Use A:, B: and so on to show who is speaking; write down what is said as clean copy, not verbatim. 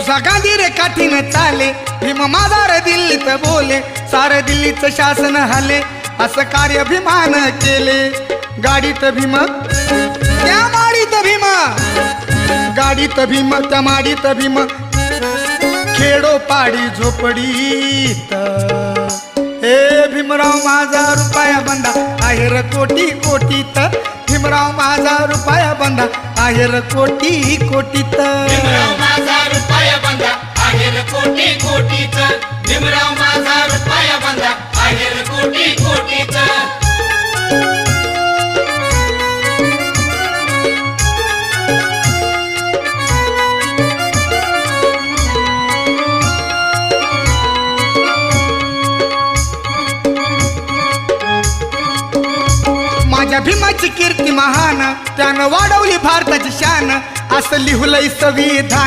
A: जसा गांधी रे काठीनं चाले, भीम माझा रे दिल्लीत बोले, सारे दिल्लीचं शासन हले, असं कार्य भीमानं केले. गाडीत भीम त्या माडीत भीम, गाडीत भीम त्या माडीत भीम, खेडो पाडी झोपडीत. हे भीमराव माझा रुपया बंदा आहे र कोटी कोटीत, भीमराव माझा रुपया बंदा आहे र कोटी कोटीत.
B: भीमराव माझा रुपया बंदा आहे र कोटी कोटीत, भीमराव माझा रुपया बंदा आहे र कोटी कोटीत.
A: माझ्या भीमाची कीर्ती महान, त्यानं वाढवली भारताची शान, असं लिहुलंय संविधान.